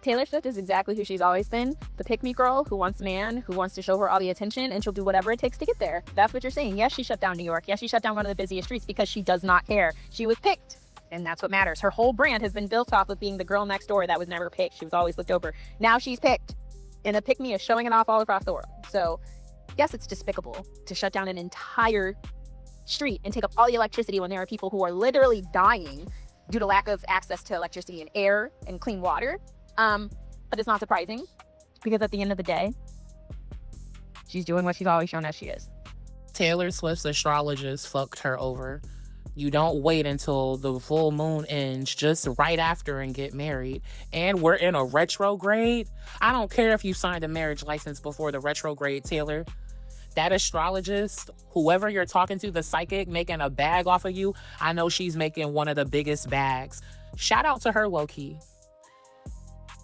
Taylor Swift is exactly who she's always been. The pick-me girl who wants a man, who wants to show her all the attention, and she'll do whatever it takes to get there. That's what you're saying. Yes, she shut down New York. Yes, she shut down one of the busiest streets because she does not care. She was picked, and that's what matters. Her whole brand has been built off of being the girl next door that was never picked. She was always looked over. Now she's picked, and a pick-me is showing it off all across the world. So yes, it's despicable to shut down an entire street and take up all the electricity when there are people who are literally dying due to lack of access to electricity and air and clean water. But it's not surprising because at the end of the day, she's doing what she's always shown us she is. Taylor Swift's astrologist fucked her over. You don't wait until the full moon ends just right after and get married. And we're in a retrograde. I don't care if you signed a marriage license before the retrograde, Taylor. That astrologist, whoever you're talking to, the psychic making a bag off of you, I know she's making one of the biggest bags. Shout out to her, low-key.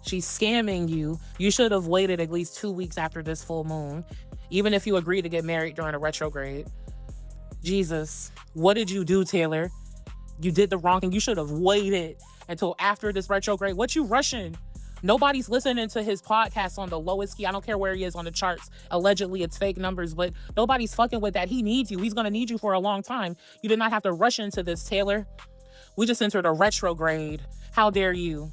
She's scamming you. You should have waited at least 2 weeks after this full moon, even if you agreed to get married during a retrograde. Jesus, what did you do, Taylor? You did the wrong thing. You should have waited until after this retrograde. What you rushing? Nobody's listening to his podcast on the lowest key. I don't care where he is on the charts. Allegedly, it's fake numbers, but nobody's fucking with that. He needs you. He's going to need you for a long time. You did not have to rush into this, Taylor. We just entered a retrograde. How dare you?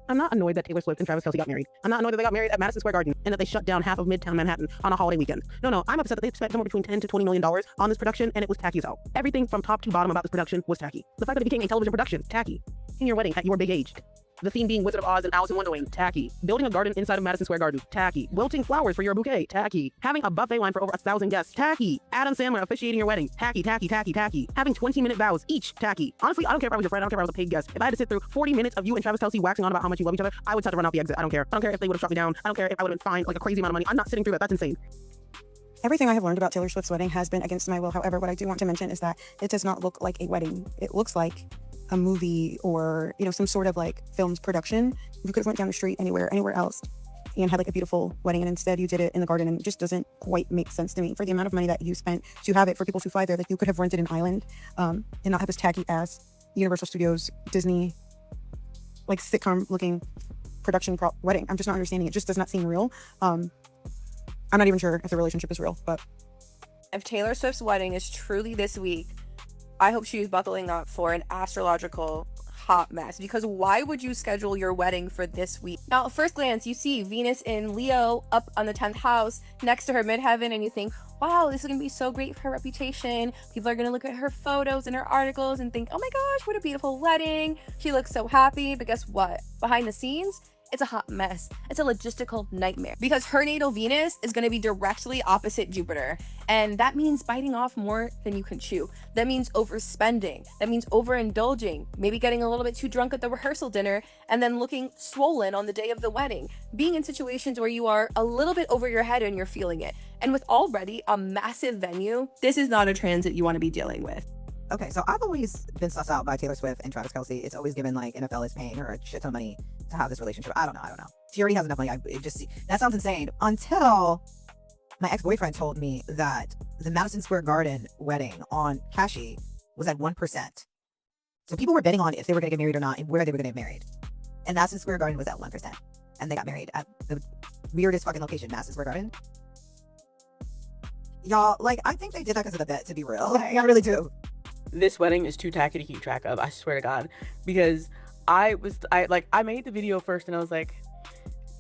I'm not annoyed that Taylor Swift and Travis Kelce got married. I'm not annoyed that they got married at Madison Square Garden and that they shut down half of Midtown Manhattan on a holiday weekend. No, I'm upset that they spent somewhere between $10 to $20 million on this production and it was tacky as hell. Everything from top to bottom about this production was tacky. The fact that it became a television production, tacky. In your wedding at your big age. The theme being Wizard of Oz and Alice in Wonderland, tacky. Building a garden inside of Madison Square Garden, tacky. Wilting flowers for your bouquet, tacky. Having a buffet line for over 1,000 guests, tacky. Adam Sandler officiating your wedding, tacky. Having 20-minute vows, each tacky. Honestly, I don't care if I was your friend, I don't care if I was a paid guest. If I had to sit through 40 minutes of you and Travis Kelce waxing on about how much you love each other, I would have to run out the exit. I don't care. I don't care if they would have shut me down. I don't care if I would have been fined like a crazy amount of money. I'm not sitting through that. That's insane. Everything I have learned about Taylor Swift's wedding has been against my will. However, what I do want to mention is that it does not look like a wedding. It looks like a movie or, some sort of like filmed production. You could have went down the street anywhere else and had like a beautiful wedding, and instead you did it in the garden, and it just doesn't quite make sense to me. For the amount of money that you spent to have it for people to fly there, that you could have rented an island and not have this tacky ass Universal Studios, Disney, like sitcom looking production wedding. I'm just not understanding. It just does not seem real. I'm not even sure if the relationship is real, but if Taylor Swift's wedding is truly this week, I hope she is buckling up for an astrological hot mess, because why would you schedule your wedding for this week? Now, at first glance, you see Venus in Leo up on the 10th house next to her midheaven, and you think, wow, this is going to be so great for her reputation. People are going to look at her photos and her articles and think, oh my gosh, what a beautiful wedding. She looks so happy. But guess what? Behind the scenes, it's a hot mess. It's a logistical nightmare, because her natal Venus is going to be directly opposite Jupiter. And that means biting off more than you can chew. That means overspending. That means overindulging. Maybe getting a little bit too drunk at the rehearsal dinner and then looking swollen on the day of the wedding. Being in situations where you are a little bit over your head and you're feeling it. And with already a massive venue, this is not a transit you want to be dealing with. Okay, so I've always been sussed out by Taylor Swift and Travis Kelce. It's always given like NFL is paying her a shit ton of money to have this relationship. I don't know. She already has enough money. That sounds insane. Until my ex-boyfriend told me that the Madison Square Garden wedding on Chez was at 1%. So people were betting on if they were going to get married or not and where they were going to get married. And Madison Square Garden was at 1%. And they got married at the weirdest fucking location, Madison Square Garden. Y'all, I think they did that because of the bet, to be real. I really do. This wedding is too tacky to keep track of, I swear to God, because I made the video first and I was like,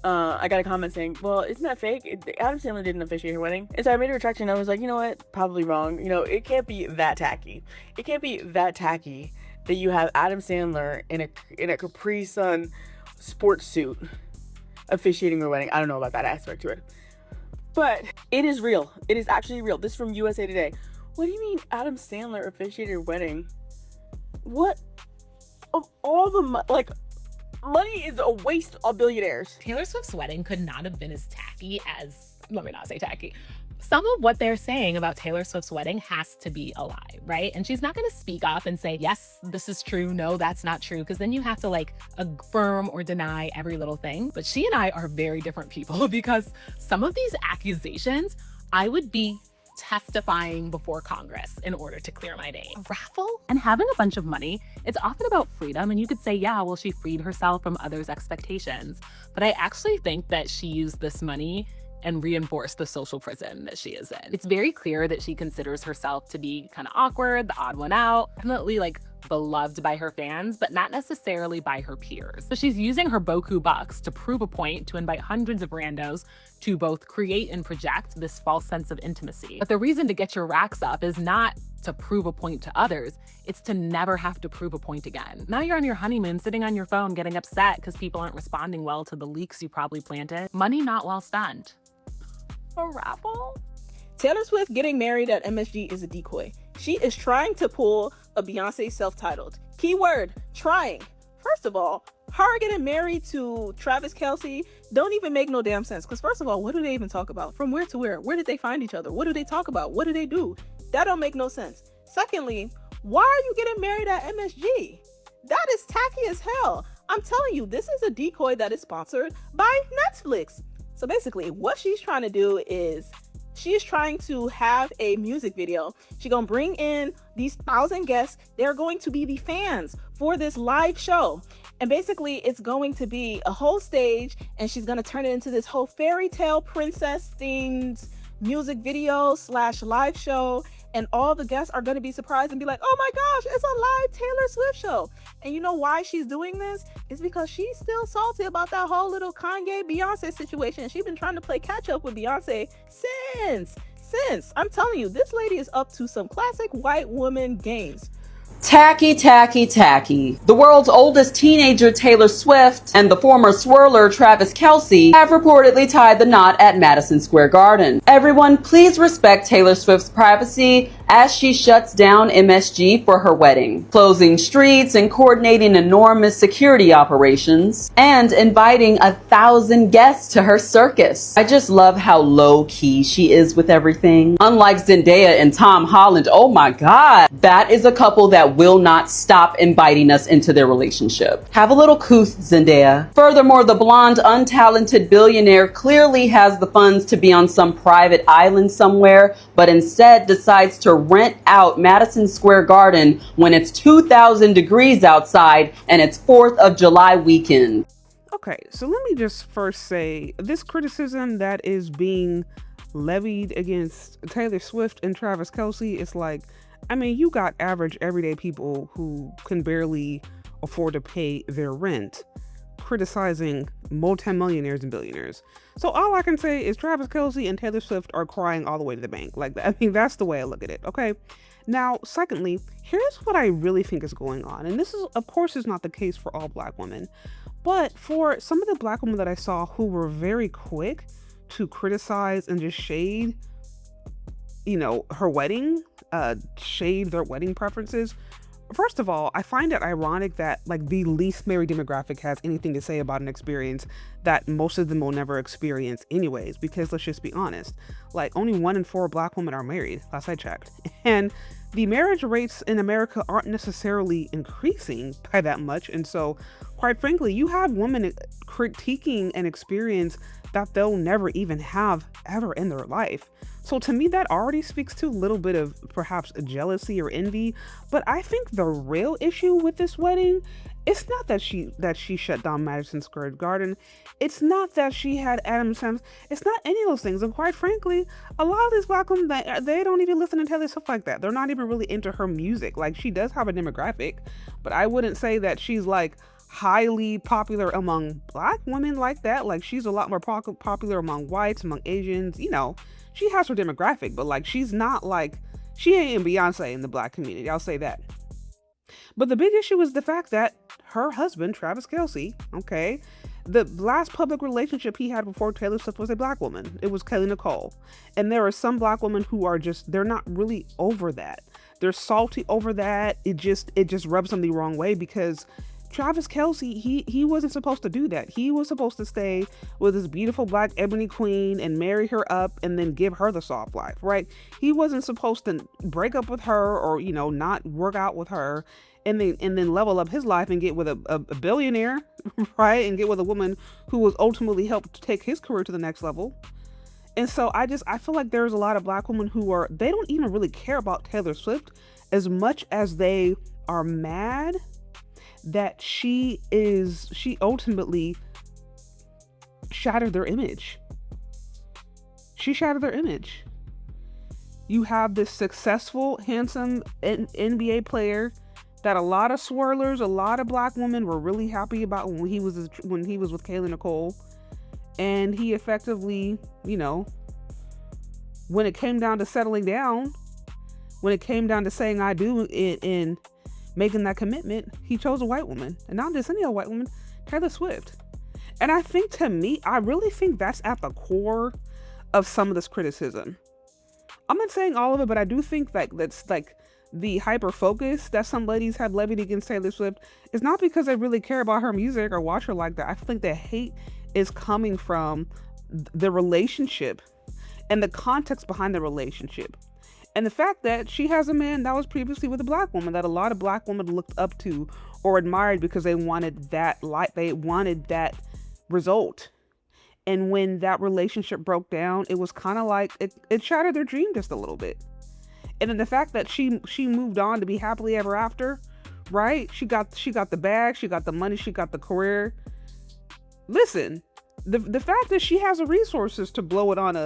I got a comment saying, well, isn't that fake? Adam Sandler didn't officiate her wedding. And so I made a retraction and I was like, you know what? Probably wrong. It can't be that tacky. It can't be that tacky that you have Adam Sandler in a Capri Sun sports suit officiating her wedding. I don't know about that aspect to it. But it is real. It is actually real. This is from USA Today. What do you mean Adam Sandler officiated your wedding? What? Of all the money is a waste of billionaires. Taylor Swift's wedding could not have been as tacky as, let me not say tacky. Some of what they're saying about Taylor Swift's wedding has to be a lie, right? And she's not going to speak up and say, yes, this is true. No, that's not true. Because then you have to affirm or deny every little thing. But she and I are very different people, because some of these accusations, I would be testifying before Congress in order to clear my name. A raffle? And having a bunch of money, it's often about freedom, and you could say, yeah, well, she freed herself from others' expectations. But I actually think that she used this money and reinforce the social prison that she is in. It's very clear that she considers herself to be kind of awkward, the odd one out, definitely like beloved by her fans, but not necessarily by her peers. So she's using her Boku bucks to prove a point, to invite hundreds of randos to both create and project this false sense of intimacy. But the reason to get your racks up is not to prove a point to others, it's to never have to prove a point again. Now you're on your honeymoon, sitting on your phone, getting upset because people aren't responding well to the leaks you probably planted. Money not well spent. A raffle? Taylor Swift getting married at MSG is a decoy. She is trying to pull a Beyonce self-titled. Keyword, trying. First of all, her getting married to Travis Kelce don't even make no damn sense. Because first of all, what do they even talk about? From where to where? Where did they find each other? What do they talk about? What do they do? That don't make no sense. Secondly, why are you getting married at MSG? That is tacky as hell. I'm telling you, this is a decoy that is sponsored by Netflix. So basically, what she's trying to do is she's trying to have a music video. She's gonna bring in these 1,000 guests. They're going to be the fans for this live show. And basically, it's going to be a whole stage, and she's gonna turn it into this whole fairy tale princess themed music video / live show. And all the guests are going to be surprised and be like, oh my gosh, it's a live Taylor Swift show. And you know why she's doing this? It's because she's still salty about that whole little Kanye Beyonce situation. She's been trying to play catch up with Beyonce since. I'm telling you, this lady is up to some classic white woman games. Tacky, tacky, tacky. The world's oldest teenager, Taylor Swift, and the former swirler, Travis Kelce, have reportedly tied the knot at Madison Square Garden. Everyone, please respect Taylor Swift's privacy as she shuts down MSG for her wedding, closing streets and coordinating enormous security operations, and inviting 1,000 guests to her circus. I just love how low-key she is with everything. Unlike Zendaya and Tom Holland, oh my god, that is a couple that will not stop inviting us into their relationship. Have a little couth, Zendaya. Furthermore, the blonde, untalented billionaire clearly has the funds to be on some private island somewhere, but instead decides to rent out Madison Square Garden when it's 2,000 degrees outside and it's 4th of July weekend. Okay, so let me just first say this criticism that is being levied against Taylor Swift and Travis Kelce is like, I mean, you got average everyday people who can barely afford to pay their rent criticizing multimillionaires and billionaires. So all I can say is Travis Kelce and Taylor Swift are crying all the way to the bank. Like, I mean, that's the way I look at it. Okay. Now, secondly, here's what I really think is going on. And this is, of course, is not the case for all Black women, but for some of the Black women that I saw who were very quick to criticize and just shade, you know, her wedding, shade their wedding preferences. First of all, I find it ironic that like the least married demographic has anything to say about an experience that most of them will never experience anyways, because let's just be honest, like only 1 in 4 Black women are married, last I checked. And the marriage rates in America aren't necessarily increasing by that much. And so quite frankly, you have women critiquing an experience that they'll never even have ever in their life. So to me, that already speaks to a little bit of perhaps jealousy or envy. But I think the real issue with this wedding, it's not that she shut down Madison Square Garden. It's not that she had Adam Sandler. It's not any of those things. And quite frankly, a lot of these Black women, they don't even listen to Taylor Swift like that. They're not even really into her music. Like, she does have a demographic, but I wouldn't say that she's like highly popular among Black women like that. Like, she's a lot more popular among whites, among Asians, you know. She has her demographic, but like, she's not like, she ain't Beyonce in the Black community. I'll say that. But the big issue is the fact that her husband, Travis Kelce, okay, the last public relationship he had before Taylor Swift was a Black woman. It was Kelly Nicole. And there are some Black women who are just, they're not really over that. They're salty over that. It just rubs them the wrong way, because Travis Kelce, he wasn't supposed to do that. He was supposed to stay with his beautiful Black ebony queen and marry her up and then give her the soft life, right? He wasn't supposed to break up with her or, you know, not work out with her and then level up his life and get with a billionaire, right? And get with a woman who was ultimately helped to take his career to the next level. And so I feel like there's a lot of Black women who they don't even really care about Taylor Swift as much as they are mad that she ultimately shattered their image. She shattered their image. You have this successful, handsome NBA player that a lot of swirlers, a lot of Black women were really happy about when he was with Kayla Nicole. And he effectively, you know, when it came down to settling down, when it came down to saying I do in making that commitment, he chose a white woman. And not just any old white woman, Taylor Swift. And I think, to me, I really think that's at the core of some of this criticism. I'm not saying all of it, but I do think that's like the hyper focus that some ladies have levied against Taylor Swift is not because they really care about her music or watch her like that. I think the hate is coming from the relationship and the context behind the relationship. And the fact that she has a man that was previously with a Black woman that a lot of Black women looked up to or admired because they wanted that result. And when that relationship broke down, it was kind of like it shattered their dream just a little bit. And then the fact that she moved on to be happily ever after, right? She got the bag, she got the money, she got the career. Listen, the fact that she has the resources to blow it on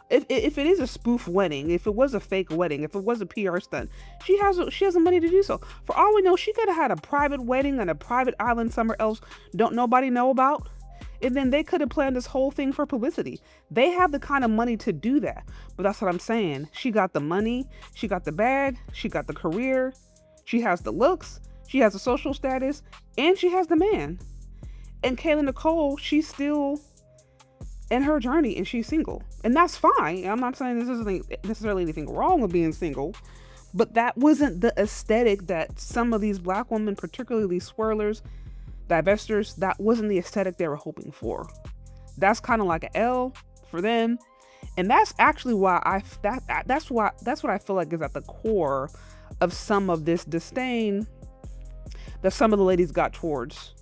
if it is a spoof wedding, if it was a fake wedding, if it was a PR stunt, she has the money to do so. For all we know, she could have had a private wedding on a private island somewhere else, don't nobody know about. And then they could have planned this whole thing for publicity. They have the kind of money to do that. But that's what I'm saying. She got the money, she got the bag, she got the career, she has the looks, she has the social status, and she has the man. And Kayla Nicole, she's still in her journey and she's single. And that's fine. I'm not saying this isn't necessarily anything wrong with being single, but that wasn't the aesthetic that some of these Black women, particularly swirlers, divestors, that wasn't the aesthetic they were hoping for. That's kind of like an L for them. And that's actually why that's what I feel like is at the core of some of this disdain that some of the ladies got towards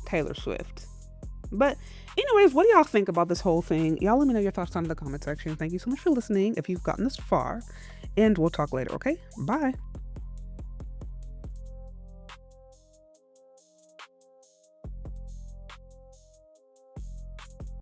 Taylor Swift. But anyways, what do y'all think about this whole thing? Y'all let me know your thoughts down in the comment section. Thank you so much for listening if you've gotten this far, and we'll talk later. Okay, bye.